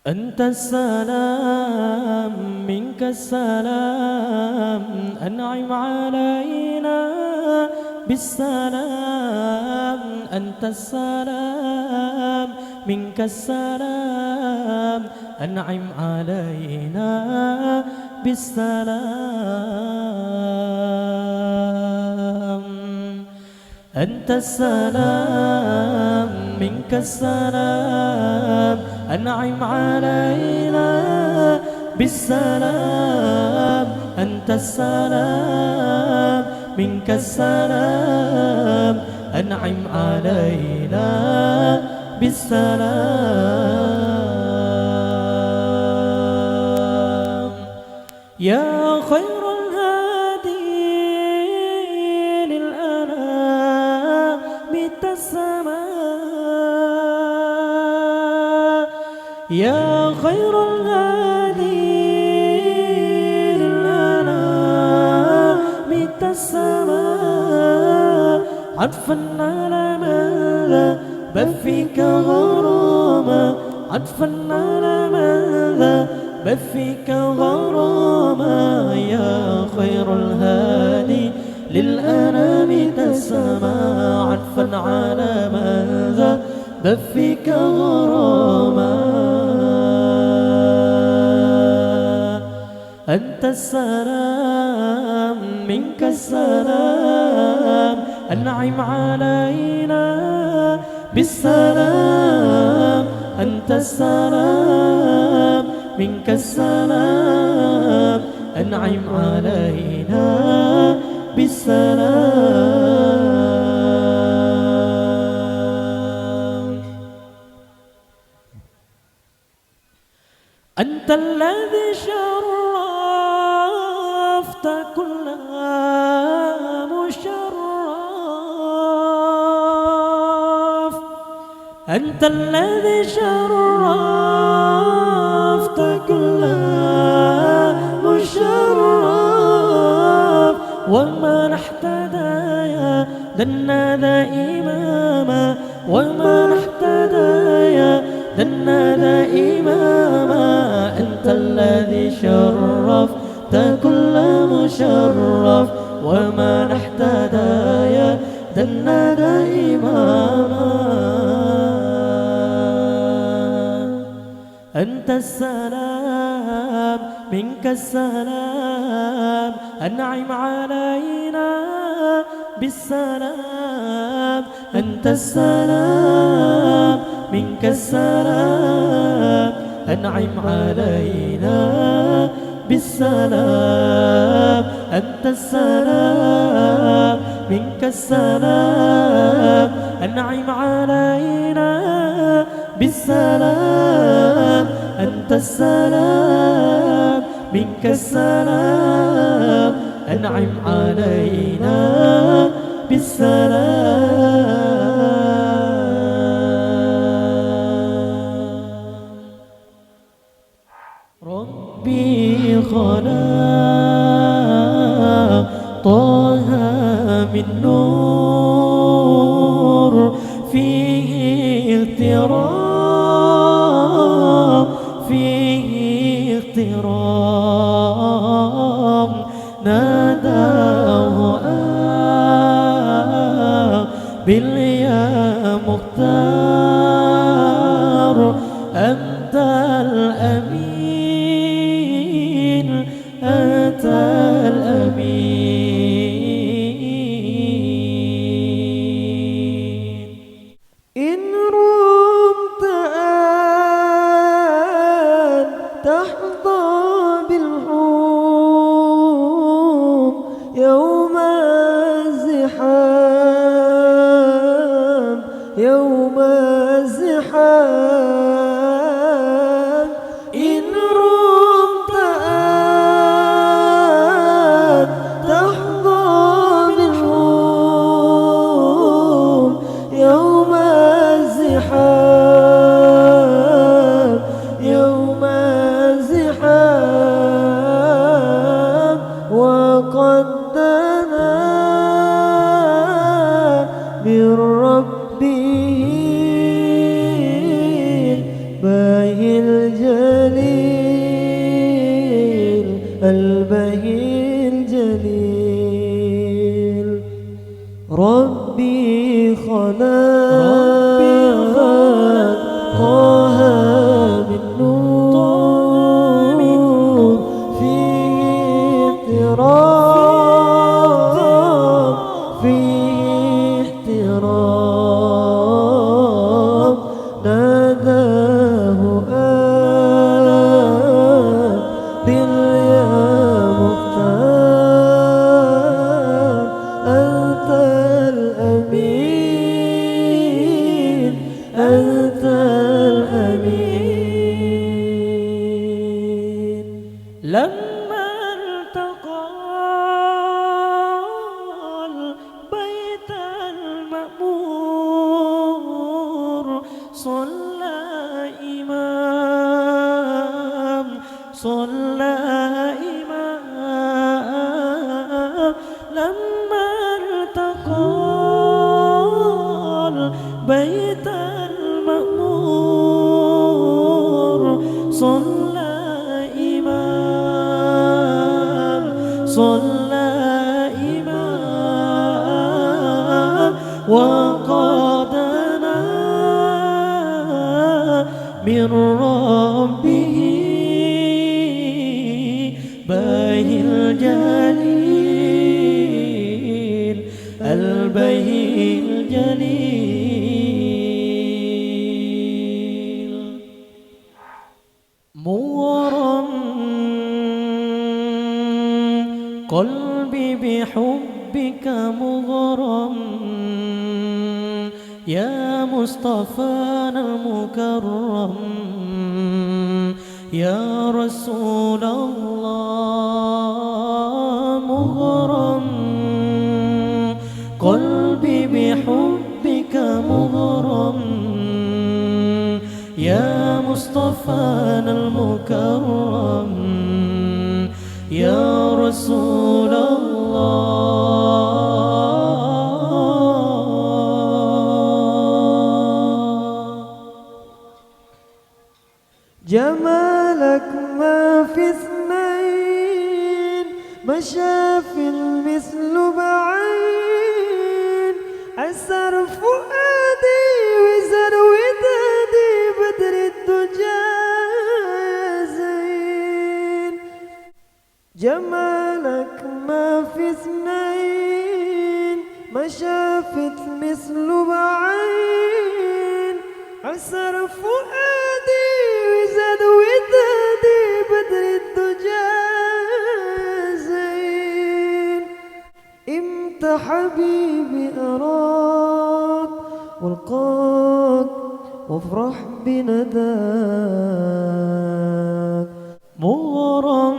أنت السلام منك السلام أنعم علينا بالسلام. أنت السلام منك السلام أنعم علينا بالسلام. أنت السلام منك السلام أنعم علينا بالسلام. أنت السلام منك السلام أنعم علينا بالسلام. يا خير الهادي للأنام السماء. يا خير الهادي للأنام السماء. عطفا على من ذاب فيك غراما. عطفا على من ذاب فيك غراما. يا خير الهادي للأنام السماء. عطفا على من ذاب فيك غراما. أنت السلام منك السلام أنعم علينا بالسلام. أنت السلام منك السلام أنعم علينا بالسلام. أنت الذي شرفت كل مشرف. أنت الذي شرفت كل مشرف. ومنحت دايا دنا إماما. ومنحت دايا دنا إماما. أنت الذي شرفت كل مشرف. ومنحت دايا دنا إماما. أنت السلام منك السلام أنعم علينا بالسلام. أنت السلام منك السلام أنعم علينا بالسلام. أنت السلام منك السلام أنعم علينا بالسلام. أنت السلام منك السلام أنعم علينا بالسلام. ربي خلق طه من نور فيه اغترام. فيه اغترام ناداه باليا مختار. أنت الأمين. أنت الأمين. إن رمت أن تحظى بالحوم يوم الزحام. يوم الزحام. إن رمت أن تحظى بالحوم يوم الزحام. يوم الزحام. الجليل البهي الجليل ربي خلق طه من نور فيه احترام فيه احترام ناداه آدل يا مختار أنت الأمين أنت الأمين. لما التقى البيت المأمور صلى إمام لما التقى البيت المأمور صلى إمام وقادنا من ربه باهي الجليل البهي الجليل مغرم قلبي بحبك مغرم يا مصطفانا المكرم يا رسول الله مغرم قلبي بحبك مغرم يا مصطفانا المكرم يا رسول الله جمالك ما في اثنين مشى في المثل بعين عسر فؤادي وزر ودادي بدر الدجى يا زين. جمالك ما في اثنين مشى في المثل بعين عسر فؤادي وزاد ودادي بدر الدجى زين. امتى حبيبي أراك والقاك وافرح بنداك مغرم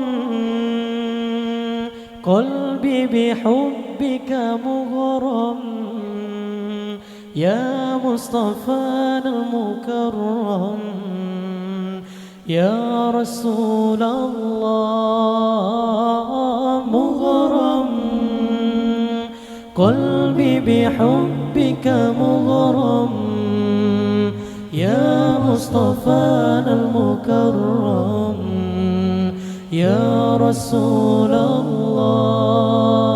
قلبي بحبك مغرم يا مصطفانا المكرم يا رسول الله مغرم قلبي بحبك مغرم يا مصطفانا المكرم يا رسول الله